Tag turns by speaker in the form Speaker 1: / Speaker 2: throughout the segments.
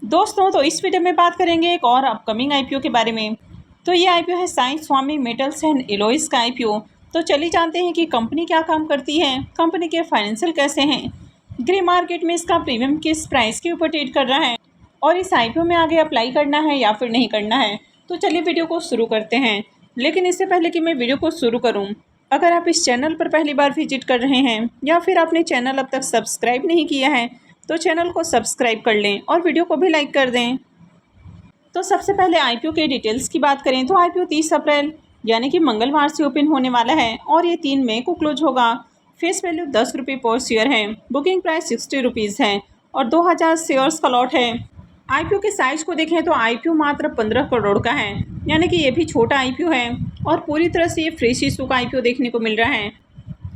Speaker 1: दोस्तों, तो इस वीडियो में बात करेंगे एक और अपकमिंग आईपीओ के बारे में। तो ये आईपीओ है साई स्वामी मेटल्स एंड एलॉयज का आईपीओ। तो चलिए जानते हैं कि कंपनी क्या काम करती है, कंपनी के फाइनेंशियल कैसे हैं, ग्रे मार्केट में इसका प्रीमियम किस प्राइस के ऊपर ट्रेड कर रहा है और इस आईपीओ में आगे अप्लाई करना है या फिर नहीं करना है। तो चलिए वीडियो को शुरू करते हैं। लेकिन इससे पहले कि मैं वीडियो को शुरू करूँ, अगर आप इस चैनल पर पहली बार विजिट कर रहे हैं या फिर आपने चैनल अब तक सब्सक्राइब नहीं किया है तो चैनल को सब्सक्राइब कर लें और वीडियो को भी लाइक कर दें। तो सबसे पहले आईपीओ के डिटेल्स की बात करें तो आईपीओ 30 अप्रैल यानी कि मंगलवार से ओपन होने वाला है और ये 3 मई को क्लोज होगा। फेस वैल्यू 10 रुपये पर शेयर है, बुकिंग प्राइस 60 रुपीज़ है और 2000 शेयर्स का लॉट है। आईपीओ के साइज को देखें तो आईपीओ मात्र 15 करोड़ का है, यानी कि ये भी छोटा आईपीओ है और पूरी तरह से ये फ्रेश इशू का आईपीओ देखने को मिल रहा है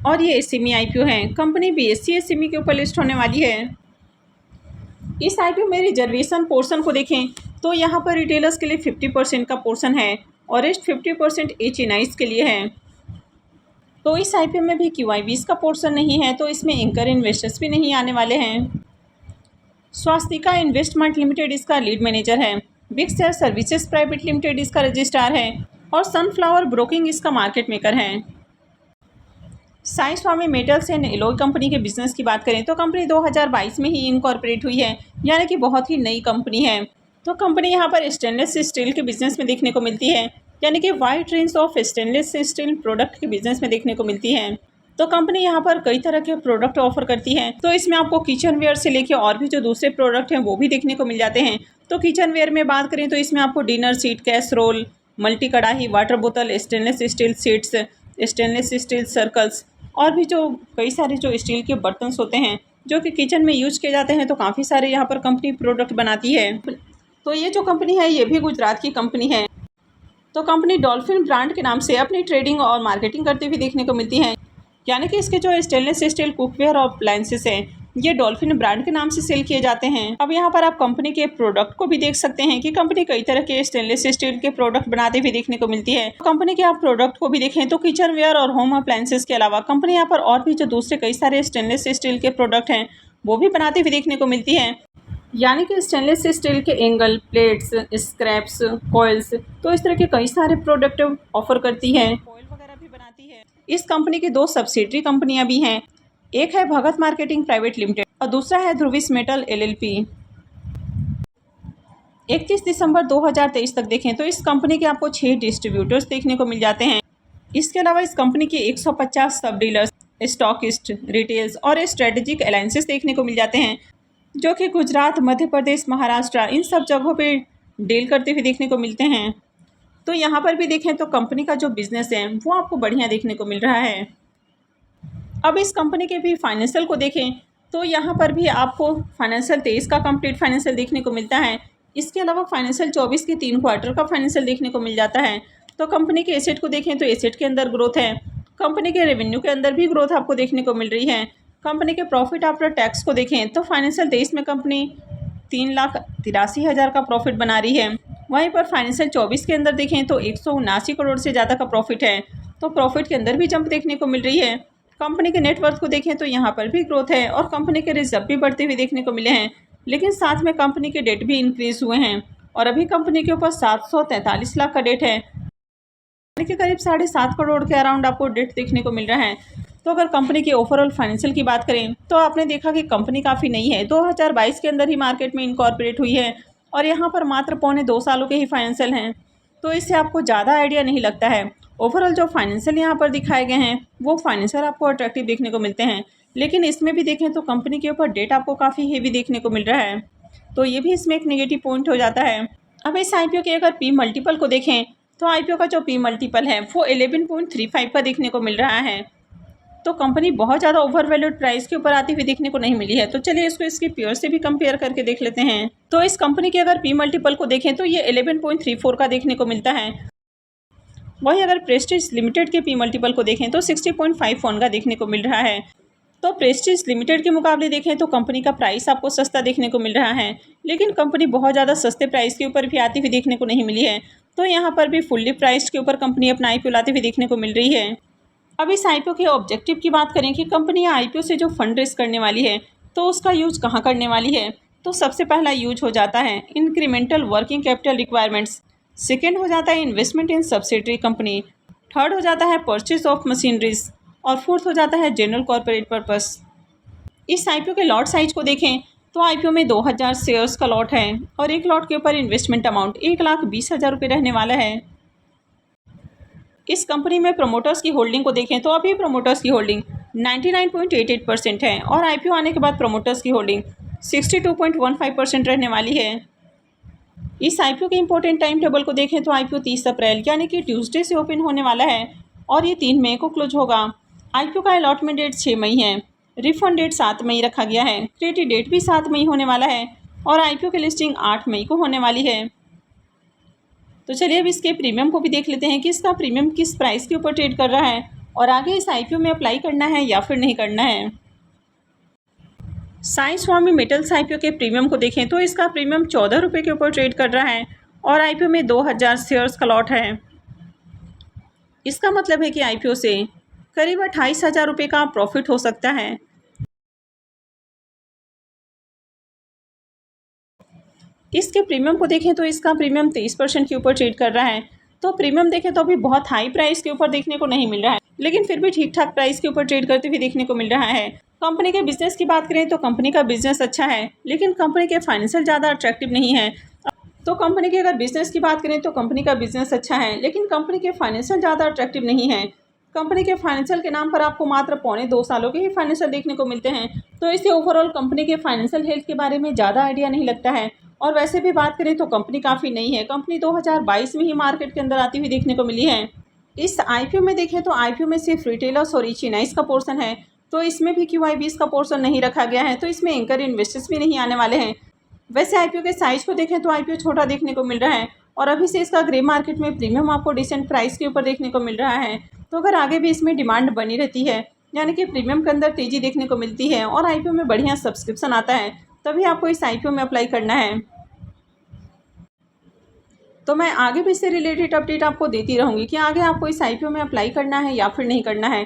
Speaker 1: और ये एसएमई आईपीओ है। कंपनी बीएसई एसएमई के ऊपर लिस्ट होने वाली है। इस आईपीओ में रिजर्वेशन पोर्शन को देखें तो यहाँ पर रिटेलर्स के लिए 50% का पोर्शन है और रेस्ट 50% एचएनआईज के लिए है। तो इस आईपीओ में भी क्यूआईबीज का पोर्शन नहीं है, तो इसमें एंकर इन्वेस्टर्स भी नहीं आने वाले हैं। स्वास्तिका इन्वेस्टमेंट लिमिटेड इसका लीड मैनेजर है, big share services private limited इसका रजिस्ट्रार है और सनफ्लावर ब्रोकिंग इसका मार्केट मेकर है। साई स्वामी मेटल्स एंड एलॉय कंपनी के बिजनेस की बात करें तो कंपनी 2022 में ही इनकॉर्पोरेट हुई है, यानी कि बहुत ही नई कंपनी है। तो कंपनी यहाँ पर स्टेनलेस स्टील के बिजनेस में देखने को मिलती है, यानी कि wide range of stainless steel product के बिजनेस में देखने को मिलती है। तो कंपनी यहाँ पर कई तरह के प्रोडक्ट ऑफर करती है, तो इसमें आपको किचन वेयर से लेके और भी जो दूसरे प्रोडक्ट हैं वो भी देखने को मिल जाते हैं। तो किचन वेयर में बात करें तो इसमें आपको डिनर सीट, कैसरोल, मल्टी कढ़ाई, वाटर बोतल, stainless steel sheets, stainless steel circles और भी जो कई सारे जो स्टील के बर्तन होते हैं जो कि किचन में यूज किए जाते हैं, तो काफ़ी सारे यहाँ पर कंपनी प्रोडक्ट बनाती है। तो ये जो कंपनी है ये भी गुजरात की कंपनी है। तो कंपनी डॉल्फिन ब्रांड के नाम से अपनी ट्रेडिंग और मार्केटिंग करती हुई देखने को मिलती है, यानी कि इसके जो स्टेनलेस स्टील कुकवेयर और अप्लायंसेस हैं ये डॉल्फिन ब्रांड के नाम से सेल किए जाते हैं। अब यहाँ पर आप कंपनी के प्रोडक्ट को भी देख सकते हैं कि कंपनी कई तरह के स्टेनलेस स्टील के प्रोडक्ट बनाते हुए देखने को मिलती है। कंपनी के आप प्रोडक्ट को भी देखें तो किचन वेयर और होम अप्लायंसेस के अलावा कंपनी यहाँ पर और भी जो दूसरे कई सारे स्टेनलेस स्टील के प्रोडक्ट हैं वो भी बनाते हुए देखने को मिलती है, यानी कि स्टेनलेस स्टील के एंगल, प्लेट्स, स्क्रैप्स, कॉइल्स, तो इस तरह के कई सारे प्रोडक्ट ऑफर करती है। ऑयल वगैरह भी बनाती है। इस कंपनी की 2 सब्सिडरी कंपनियां भी हैं, एक है भगत मार्केटिंग प्राइवेट लिमिटेड और दूसरा है ध्रुविस मेटल एलएलपी। 31 दिसंबर 2023 तक देखें तो इस कंपनी के आपको 6 डिस्ट्रीब्यूटर्स देखने को मिल जाते हैं। इसके अलावा इस कंपनी के 150 सब डीलर्स, स्टॉकिस्ट, रिटेल्स और स्ट्रेटेजिक अलायंसेस देखने को मिल जाते हैं, जो कि गुजरात, मध्य प्रदेश, महाराष्ट्र इन सब जगहों पे डील करते हुए देखने को मिलते हैं। तो यहाँ पर भी देखें तो कंपनी का जो बिजनेस है वो आपको बढ़िया देखने को मिल रहा है। अब इस कंपनी के भी फाइनेंशियल को देखें तो यहाँ पर भी आपको फाइनेंशियल 23 का कंप्लीट फाइनेंशियल देखने को मिलता है। इसके अलावा फाइनेंशियल 24 के 3 क्वार्टर का फाइनेंशियल देखने को मिल जाता है। तो कंपनी के एसेट को देखें तो एसेट के अंदर ग्रोथ है, कंपनी के रेवेन्यू के अंदर भी ग्रोथ आपको देखने को मिल रही है। कंपनी के प्रॉफिट आफ्टर टैक्स को देखें तो फाइनेंशियल 23 में कंपनी 3,83,000 का प्रॉफिट बना रही है, वहीं पर फाइनेंशियल 24 के अंदर देखें तो 179 करोड़ से ज़्यादा का प्रॉफिट है। तो प्रॉफिट के अंदर भी जंप देखने को मिल रही है। कंपनी के नेटवर्थ को देखें तो यहाँ पर भी ग्रोथ है और कंपनी के रिजर्व भी बढ़ते हुए देखने को मिले हैं, लेकिन साथ में कंपनी के डेट भी इंक्रीज हुए हैं और अभी कंपनी के ऊपर 743 लाख का डेट है, यानी कि करीब 7.5 करोड़ के अराउंड आपको डेट देखने को मिल रहा है। तो अगर कंपनी के ओवरऑल फाइनेंशियल की बात करें तो आपने देखा कि कंपनी काफ़ी नई है, 2022 के अंदर ही मार्केट में इनकॉर्पोरेट हुई है और यहाँ पर मात्र 1.25 सालों के ही फाइनेंशियल हैं, तो इससे आपको ज़्यादा आइडिया नहीं लगता है। ओवरऑल जो फाइनेंशियल यहाँ पर दिखाए गए हैं वो फाइनेंशियल आपको अट्रैक्टिव देखने को मिलते हैं, लेकिन इसमें भी देखें तो कंपनी के ऊपर डेट आपको काफ़ी हेवी देखने को मिल रहा है, तो ये भी इसमें एक नेगेटिव पॉइंट हो जाता है। अब इस आईपीओ के अगर पी मल्टीपल को देखें तो आईपीओ का जो पी मल्टीपल है वो 11.35 का देखने को मिल रहा है। तो कंपनी बहुत ज़्यादा ओवर वैल्यूड प्राइस के ऊपर आती हुई देखने को नहीं मिली है। तो चलिए इसको इसकी पीयर से भी कंपेयर करके देख लेते हैं। तो इस कंपनी के अगर पी मल्टीपल को देखें तो ये 11.34 का देखने को मिलता है, वहीं अगर प्रेस्टीज लिमिटेड के पी मल्टीपल को देखें तो 60.51 का देखने को मिल रहा है। तो प्रेस्टीज लिमिटेड के मुकाबले देखें तो कंपनी का प्राइस आपको सस्ता देखने को मिल रहा है, लेकिन कंपनी बहुत ज़्यादा सस्ते प्राइस के ऊपर भी आती हुई देखने को नहीं मिली है। तो यहाँ पर भी फुल्ली प्राइस के ऊपर कंपनी अपना आईपीओ लाते हुए देखने को मिल रही है। अब इस आईपीओ के ऑब्जेक्टिव की बात करें कि कंपनी आईपीओ से जो फंड रेज करने वाली है तो उसका यूज कहाँ करने वाली है, तो सबसे पहला यूज हो जाता है incremental working capital requirements, second हो जाता है इन्वेस्टमेंट इन सब्सिडरी कंपनी, थर्ड हो जाता है परचेज ऑफ मशीनरीज और फोर्थ हो जाता है जनरल कॉर्पोरेट पर्पस। इस आईपीओ के लॉट साइज को देखें तो आईपीओ में 2000 शेयर्स का लॉट है और एक लॉट के ऊपर इन्वेस्टमेंट अमाउंट 1,20,000 रुपये रहने वाला है। इस कंपनी में प्रमोटर्स की होल्डिंग को देखें तो अभी प्रमोटर्स की होल्डिंग 99.88% है और आईपीओ आने के बाद प्रमोटर्स की होल्डिंग 62.15% रहने वाली है। इस आईपीओ के इंपॉर्टेंट टाइम टेबल को देखें तो आईपीओ 30 अप्रैल यानी कि ट्यूसडे से ओपन होने वाला है और ये 3 मई को क्लोज होगा। आईपीओ का अलॉटमेंट डेट 6 मई है, रिफंड डेट 7 मई रखा गया है, क्रेडिट डेट भी 7 मई होने वाला है और आईपीओ की लिस्टिंग 8 मई को होने वाली है। तो चलिए अब इसके प्रीमियम को भी देख लेते हैं कि इसका प्रीमियम किस प्राइस के ऊपर ट्रेड कर रहा है और आगे इस आईपीओ में अप्लाई करना है या फिर नहीं करना है। साई स्वामी मेटल्स आईपीओ के प्रीमियम को देखें तो इसका प्रीमियम 14 रुपये के ऊपर ट्रेड कर रहा है और आईपीओ में 2000 शेयर्स का लॉट है। इसका मतलब है कि आईपीओ से करीब 28,000 रुपये का प्रॉफिट हो सकता है। इसके प्रीमियम को देखें तो इसका प्रीमियम 23% के ऊपर ट्रेड कर रहा है। तो प्रीमियम देखें तो अभी बहुत हाई प्राइस के ऊपर देखने को नहीं मिल रहा है, लेकिन फिर भी ठीक ठाक प्राइस के ऊपर ट्रेड करते हुए देखने को मिल रहा है। कंपनी के बिजनेस की बात करें तो कंपनी का बिजनेस अच्छा है, लेकिन कंपनी के फाइनेंशियल ज़्यादा अट्रैक्टिव नहीं है। तो कंपनी के अगर बिजनेस की बात करें तो कंपनी का बिजनेस अच्छा है, लेकिन कंपनी के फाइनेंशियल ज़्यादा अट्रैक्टिव नहीं है। कंपनी के फाइनेंशियल के नाम पर आपको मात्र 1.25 सालों के ही फाइनेंशियल देखने को मिलते हैं, तो इससे ओवरऑल कंपनी के फाइनेंशियल हेल्थ के बारे में ज़्यादा आइडिया नहीं लगता है। और वैसे भी बात करें तो कंपनी काफ़ी नई है, कंपनी 2022 में ही मार्केट के अंदर आती हुई देखने को मिली है। इस आईपीओ में देखें तो आईपीओ में सिर्फ रिटेलर्स और इचिनाइज का पोर्शन है, तो इसमें भी QIBs का पोर्शन नहीं रखा गया है, तो इसमें एंकर इन्वेस्टर्स भी नहीं आने वाले हैं। वैसे आईपीओ के साइज को देखें तो आईपीओ छोटा देखने को मिल रहा है और अभी से इसका ग्रे मार्केट में प्रीमियम आपको डिसेंट प्राइस के ऊपर देखने को मिल रहा है। तो अगर आगे भी इसमें डिमांड बनी रहती है, यानी कि प्रीमियम के अंदर तेज़ी देखने को मिलती है और आईपीओ में बढ़िया सब्सक्रिप्शन आता है, तभी आपको इस आईपीओ में अप्लाई करना है। तो मैं आगे भी इससे रिलेटेड अपडेट आपको देती रहूँगी कि आगे आपको इस आईपीओ में अप्लाई करना है या फिर नहीं करना है।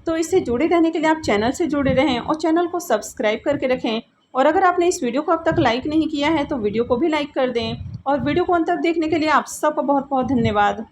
Speaker 1: तो इससे जुड़े रहने के लिए आप चैनल से जुड़े रहें और चैनल को सब्सक्राइब करके रखें। और अगर आपने इस वीडियो को अब तक लाइक नहीं किया है तो वीडियो को भी लाइक कर दें और वीडियो को अंत तक देखने के लिए आप सबका बहुत बहुत धन्यवाद।